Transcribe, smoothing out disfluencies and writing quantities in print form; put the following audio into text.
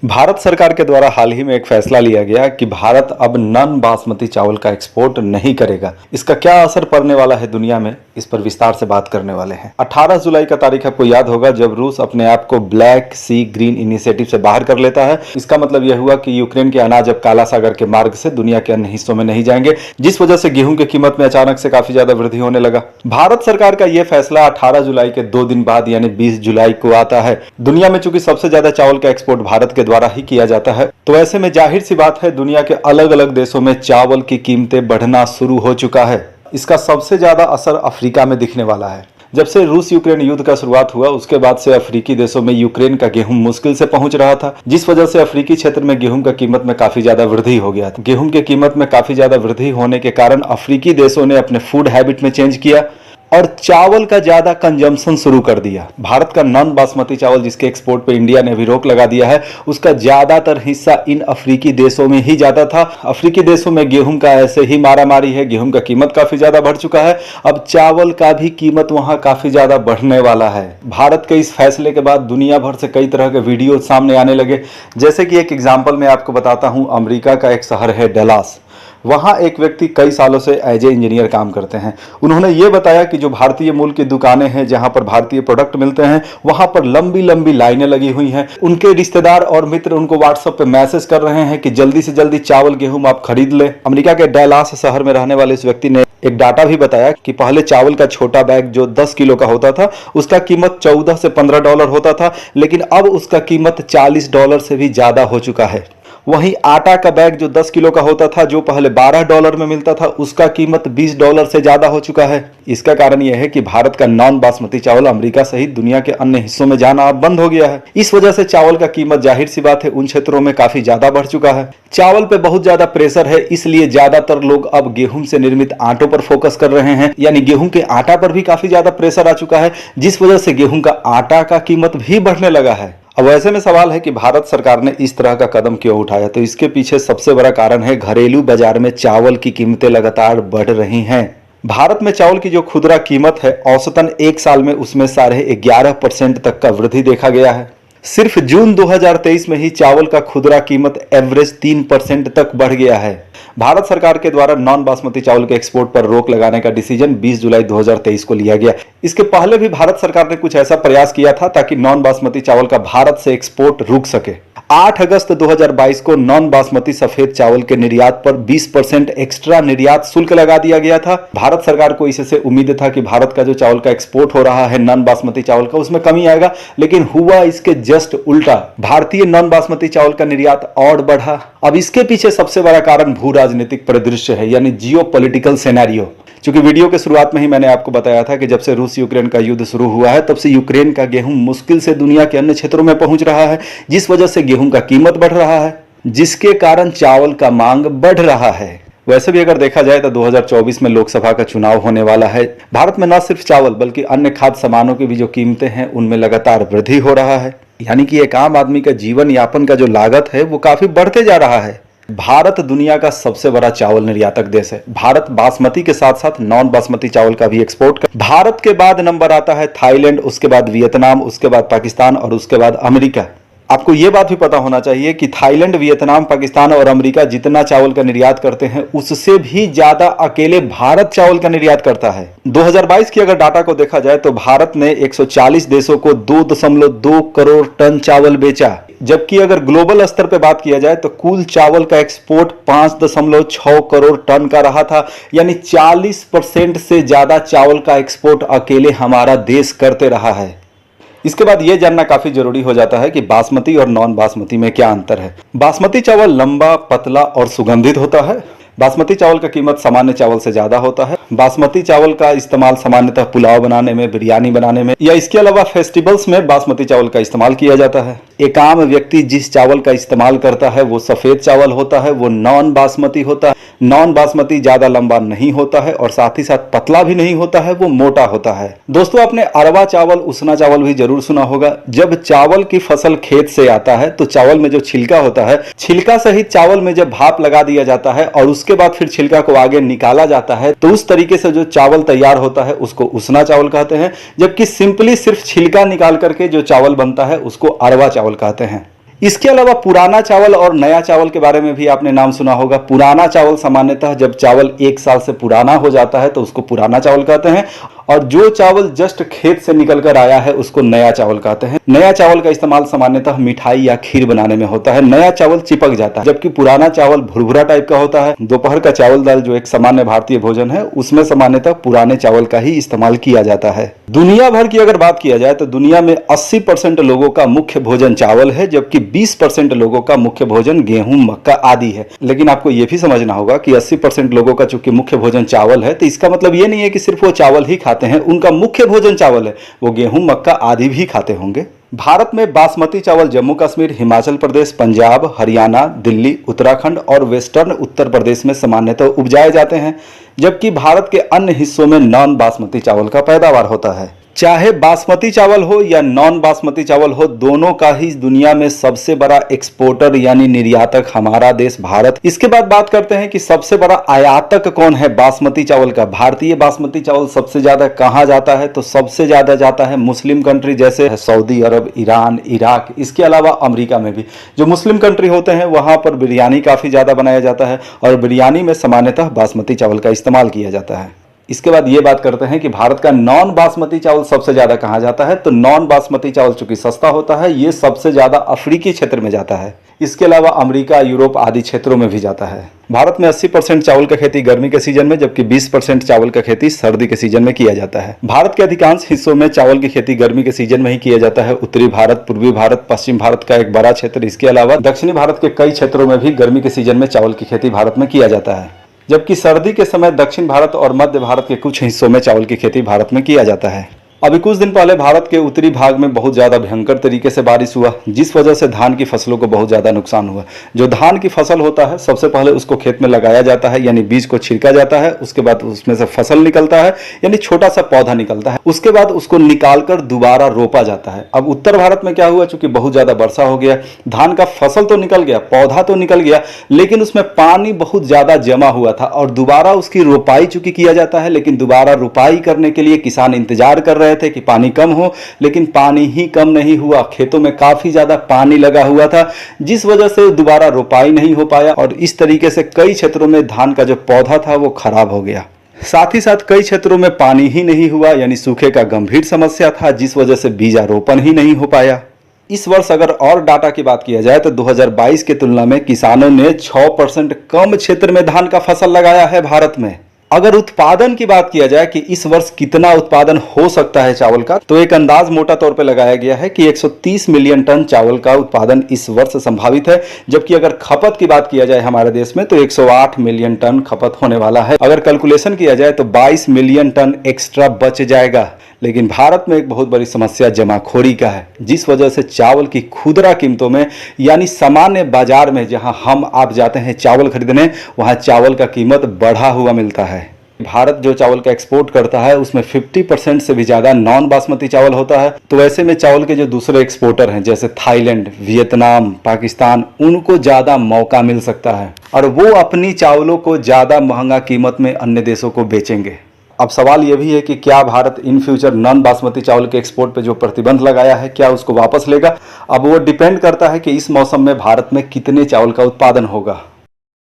भारत सरकार के द्वारा हाल ही में एक फैसला लिया गया कि भारत अब नॉन बासमती चावल का एक्सपोर्ट नहीं करेगा। इसका क्या असर पड़ने वाला है दुनिया में, इस पर विस्तार से बात करने वाले हैं। 18 जुलाई का तारीख आपको याद होगा जब रूस अपने आप को ब्लैक सी ग्रीन इनिशिएटिव से बाहर कर लेता है। इसका मतलब यह हुआ कि यूक्रेन के अनाज अब काला सागर के मार्ग से दुनिया के अन्य हिस्सों में नहीं जाएंगे, जिस वजह से गेहूं की कीमत में अचानक से काफी ज्यादा वृद्धि होने लगा। भारत सरकार का यह फैसला 18 जुलाई के 2 दिन बाद यानी 20 जुलाई को आता है। दुनिया में चूंकि सबसे ज्यादा चावल का एक्सपोर्ट भारत के द्वारा ही किया जाता है, तो ऐसे में जाहिर सी बात है दुनिया के अलग अलग देशों में चावल की कीमतें बढ़ना शुरू हो चुका है। इसका सबसे ज्यादा असर अफ्रीका में दिखने वाला है। जब से रूस यूक्रेन युद्ध का शुरुआत हुआ उसके बाद से अफ्रीकी देशों में यूक्रेन का गेहूं मुश्किल से पहुंच रहा था, जिस वजह से अफ्रीकी क्षेत्र में गेहूं का कीमत में काफी ज्यादा वृद्धि हो गया था। गेहूं की कीमत में काफी ज्यादा वृद्धि होने के कारण अफ्रीकी देशों ने अपने फूड हैबिट में चेंज किया और चावल का ज्यादा कंजम्पशन शुरू कर दिया। भारत का नॉन बासमती चावल जिसके एक्सपोर्ट पे इंडिया ने भी रोक लगा दिया है, उसका ज्यादातर हिस्सा इन अफ्रीकी देशों में ही जाता था। अफ्रीकी देशों में गेहूं का ऐसे ही मारामारी है, गेहूं का कीमत काफी ज्यादा बढ़ चुका है। अब चावल का भी कीमत वहां काफी ज्यादा बढ़ने वाला है। भारत के इस फैसले के बाद दुनिया भर से कई तरह के वीडियो सामने आने लगे। जैसे कि एक एग्जाम्पल मैं आपको बताता हूं, अमेरिका का एक शहर है डलास। वहां एक व्यक्ति कई सालों से एज ए इंजीनियर काम करते हैं। उन्होंने ये बताया कि जो भारतीय मूल की दुकानें हैं जहां पर भारतीय प्रोडक्ट मिलते हैं, वहां पर लंबी लंबी लाइनें लगी हुई हैं। उनके रिश्तेदार और मित्र उनको व्हाट्सएप पे मैसेज कर रहे हैं कि जल्दी से जल्दी चावल गेहूं आप खरीद लें। अमेरिका के डलास शहर में रहने वाले इस व्यक्ति ने एक डाटा भी बताया कि पहले चावल का छोटा बैग जो 10 किलो का होता था उसका कीमत $14 से $15 होता था, लेकिन अब उसका कीमत $40 से भी ज्यादा हो चुका है। वहीं आटा का बैग जो 10 किलो का होता था, जो पहले $12 में मिलता था, उसका कीमत $20 से ज्यादा हो चुका है। इसका कारण यह है कि भारत का नॉन बासमती चावल अमेरिका सहित दुनिया के अन्य हिस्सों में जाना अब बंद हो गया है। इस वजह से चावल का कीमत जाहिर सी बात है उन क्षेत्रों में काफी ज्यादा बढ़ चुका है। चावल पे बहुत ज्यादा प्रेशर है, इसलिए ज्यादातर लोग अब गेहूं से निर्मित आटों पर फोकस कर रहे हैं, यानी गेहूं के आटा पर भी काफी ज्यादा प्रेशर आ चुका है, जिस वजह से गेहूं का आटा का कीमत भी बढ़ने लगा है। अब ऐसे में सवाल है कि भारत सरकार ने इस तरह का कदम क्यों उठाया, तो इसके पीछे सबसे बड़ा कारण है घरेलू बाजार में चावल की कीमतें लगातार बढ़ रही हैं। भारत में चावल की जो खुदरा कीमत है औसतन एक साल में उसमें 11.5% तक का वृद्धि देखा गया है। सिर्फ जून 2023 में ही चावल का खुदरा कीमत एवरेज 3% तक बढ़ गया है। भारत सरकार के द्वारा नॉन बासमती चावल के एक्सपोर्ट पर रोक लगाने का डिसीजन 20 जुलाई 2023 को लिया गया। इसके पहले भी भारत सरकार ने कुछ ऐसा प्रयास किया था ताकि नॉन बासमती चावल का भारत से एक्सपोर्ट रुक सके। 8 अगस्त 2022 को नॉन बासमती सफेद चावल के निर्यात पर 20% एक्स्ट्रा निर्यात शुल्क लगा दिया गया था। भारत सरकार को इससे उम्मीद था कि भारत का जो चावल का एक्सपोर्ट हो रहा है नॉन बासमती चावल का, उसमें कमी आएगा, लेकिन हुआ इसके जस्ट उल्टा। भारतीय नॉन बासमती चावल का निर्यात और बढ़ा। अब इसके पीछे सबसे बड़ा कारण भू राजनीतिक परिदृश्य है, यानी जियो पॉलिटिकल सिनेरियो। क्योंकि वीडियो के शुरुआत में ही मैंने आपको बताया था कि जब से रूस यूक्रेन का युद्ध शुरू हुआ है तब से यूक्रेन का गेहूं मुश्किल से दुनिया के अन्य क्षेत्रों में पहुंच रहा है, जिस वजह से गेहूं का कीमत बढ़ रहा है, जिसके कारण चावल का मांग बढ़ रहा है। वैसे भी अगर देखा जाए तो 2024 में लोकसभा का चुनाव होने वाला है। भारत में न सिर्फ चावल बल्कि अन्य खाद्य सामानों की भी जो कीमतें हैं उनमें लगातार वृद्धि हो रहा है, यानी कि एक आम आदमी का जीवन यापन का जो लागत है वो काफी बढ़ते जा रहा है। भारत दुनिया का सबसे बड़ा चावल निर्यातक देश है। भारत बासमती के साथ साथ नॉन बासमती चावल का भी एक्सपोर्ट कर। भारत के बाद नंबर आता है थाईलैंड, उसके बाद वियतनाम, उसके बाद पाकिस्तान और उसके बाद अमेरिका। आपको यह बात भी पता होना चाहिए कि थाईलैंड, वियतनाम, पाकिस्तान और अमेरिका जितना चावल का निर्यात करते हैं उससे भी ज्यादा अकेले भारत चावल का निर्यात करता है। 2022 की अगर डाटा को देखा जाए तो भारत ने 140 देशों को 2.2 करोड़ टन चावल बेचा, जबकि अगर ग्लोबल स्तर पे बात किया जाए तो कुल चावल का एक्सपोर्ट 5.6 करोड़ टन का रहा था, यानी 40% से ज्यादा चावल का एक्सपोर्ट अकेले हमारा देश करते रहा है। इसके बाद यह जानना काफी जरूरी हो जाता है कि बासमती और नॉन बासमती में क्या अंतर है। बासमती चावल लंबा, पतला और सुगंधित होता है। बासमती चावल का कीमत सामान्य चावल से ज्यादा होता है। बासमती चावल का इस्तेमाल सामान्यतः पुलाव बनाने में, बिरयानी बनाने में या इसके अलावा फेस्टिवल्स में बासमती चावल का इस्तेमाल किया जाता है। एक आम व्यक्ति जिस चावल का इस्तेमाल करता है वो सफेद चावल होता है, वो नॉन बासमती होता है। नॉन बासमती ज्यादा लंबा नहीं होता है और साथ ही साथ पतला भी नहीं होता है, वो मोटा होता है। दोस्तों, आपने अरवा चावल, उसना चावल भी जरूर सुना होगा। जब चावल की फसल खेत से आता है तो चावल में जो छिलका होता है, छिलका सहित चावल में जब भाप लगा दिया जाता है और उसके बाद फिर छिलका को आगे निकाला जाता है तो उस तरीके से जो चावल तैयार होता है उसको उसना चावल कहते हैं। जबकि सिंपली सिर्फ छिलका निकाल करके जो चावल बनता है उसको अरवा चावल कहते हैं। इसके अलावा पुराना चावल और नया चावल के बारे में भी आपने नाम सुना होगा। पुराना चावल सामान्यतः जब चावल 1 साल से पुराना हो जाता है तो उसको पुराना चावल कहते हैं, और जो चावल जस्ट खेत से निकल कर आया है उसको नया चावल कहते हैं। नया चावल का इस्तेमाल सामान्यतः मिठाई या खीर बनाने में होता है। नया चावल चिपक जाता है, जबकि पुराना चावल भुरभुरा टाइप का होता है। दोपहर का चावल दाल जो एक सामान्य भारतीय भोजन है, उसमें सामान्यतः पुराने चावल का ही इस्तेमाल किया जाता है। दुनिया भर की अगर बात किया जाए तो दुनिया में 80% लोगों का मुख्य भोजन चावल है, जबकि 20% लोगों का मुख्य भोजन गेहूं, मक्का आदि है। लेकिन आपको यह भी समझना होगा कि 80% लोगों का चूंकि मुख्य भोजन चावल है, तो इसका मतलब यह नहीं है कि सिर्फ वो चावल ही खाते हैं। उनका मुख्य भोजन चावल है, वो गेहूं, मक्का आदि भी खाते होंगे। भारत में बासमती चावल जम्मू कश्मीर, हिमाचल प्रदेश, पंजाब, हरियाणा, दिल्ली, उत्तराखंड और वेस्टर्न उत्तर प्रदेश में सामान्यतः उपजाए जाते हैं, जबकि भारत के अन्य हिस्सों में नॉन बासमती चावल का पैदावार होता है। चाहे बासमती चावल हो या नॉन बासमती चावल हो, दोनों का ही दुनिया में सबसे बड़ा एक्सपोर्टर यानी निर्यातक हमारा देश भारत। इसके बाद बात करते हैं कि सबसे बड़ा आयातक कौन है बासमती चावल का। भारतीय बासमती चावल सबसे ज्यादा कहाँ जाता है, तो सबसे ज्यादा जाता है मुस्लिम कंट्री जैसे सऊदी अरब, ईरान, इराक, इसके अलावा अमेरिका में भी। जो मुस्लिम कंट्री होते हैं वहां पर बिरयानी काफी ज्यादा बनाया जाता है, और बिरयानी में सामान्यतः बासमती चावल का इस्तेमाल किया जाता है। इसके बाद ये बात करते हैं कि भारत का नॉन बासमती चावल सबसे ज्यादा कहाँ जाता है। तो नॉन बासमती चावल चूंकि सस्ता होता है, ये सबसे ज्यादा अफ्रीकी क्षेत्र में जाता है। इसके अलावा अमेरिका, यूरोप आदि क्षेत्रों में भी जाता है। भारत में 80% चावल का खेती गर्मी के सीजन में, जबकि 20% चावल का खेती सर्दी के सीजन में किया जाता है। भारत के अधिकांश हिस्सों में चावल की खेती गर्मी के सीजन में ही किया जाता है। उत्तरी भारत, पूर्वी भारत, पश्चिम भारत का एक बड़ा क्षेत्र, इसके अलावा दक्षिणी भारत के कई क्षेत्रों में भी गर्मी के सीजन में चावल की खेती भारत में किया जाता है, जबकि सर्दी के समय दक्षिण भारत और मध्य भारत के कुछ हिस्सों में चावल की खेती भारत में किया जाता है। अभी कुछ दिन पहले भारत के उत्तरी भाग में बहुत ज़्यादा भयंकर तरीके से बारिश हुआ, जिस वजह से धान की फसलों को बहुत ज़्यादा नुकसान हुआ। जो धान की फसल होता है, सबसे पहले उसको खेत में लगाया जाता है, यानी बीज को छिड़का जाता है। उसके बाद उसमें से फसल निकलता है, यानी छोटा सा पौधा निकलता है। उसके बाद उसको निकालकर दोबारा रोपा जाता है। अब उत्तर भारत में क्या हुआ, चूंकि बहुत ज़्यादा वर्षा हो गया, धान का फसल तो निकल गया, पौधा तो निकल गया, लेकिन उसमें पानी बहुत ज़्यादा जमा हुआ था, और दोबारा उसकी रोपाई चूंकि किया जाता है, लेकिन दोबारा रोपाई करने के लिए किसान इंतजार कर रहे थे कि पानी कम हो, लेकिन पानी ही कम नहीं हुआ। खेतों में काफी ज्यादा पानी लगा हुआ था, जिस वजह से दोबारा रोपाई नहीं हो पाया, और इस तरीके से कई क्षेत्रों में धान का जो पौधा था वो खराब हो गया। साथ ही साथ कई क्षेत्रों में पानी ही नहीं हुआ, यानी सूखे का गंभीर समस्या था, जिस वजह से बीजारोपण ही नहीं हो पाया। इस वर्ष अगर और डाटा की बात किया जाए तो 2022 की तुलना में किसानों ने 6% कम क्षेत्र में धान का फसल लगाया है भारत में। अगर उत्पादन की बात किया जाए कि इस वर्ष कितना उत्पादन हो सकता है चावल का, तो एक अंदाज मोटा तौर पे लगाया गया है कि 130 मिलियन टन चावल का उत्पादन इस वर्ष संभावित है, जबकि अगर खपत की बात किया जाए हमारे देश में तो 108 मिलियन टन खपत होने वाला है। अगर कैलकुलेशन किया जाए तो 22 मिलियन टन एक्स्ट्रा बच जाएगा। लेकिन भारत में एक बहुत बड़ी समस्या जमाखोरी का है, जिस वजह से चावल की खुदरा कीमतों में, यानी सामान्य बाजार में जहां हम आप जाते हैं चावल खरीदने, वहां चावल का कीमत बढ़ा हुआ मिलता है। भारत जो चावल का एक्सपोर्ट करता है उसमें 50% से भी ज्यादा नॉन बासमती चावल होता है। तो ऐसे में चावल के जो दूसरे एक्सपोर्टर हैं जैसे थाईलैंड, वियतनाम, पाकिस्तान, उनको ज्यादा मौका मिल सकता है, और वो अपनी चावलों को ज्यादा महंगा कीमत में अन्य देशों को बेचेंगे। अब सवाल यह भी है कि क्या Bharat in future non basmati चावल के एक्सपोर्ट पे जो प्रतिबंध लगाया है, क्या उसको वापस लेगा। अब वो डिपेंड करता है कि इस मौसम में भारत में कितने चावल का उत्पादन होगा।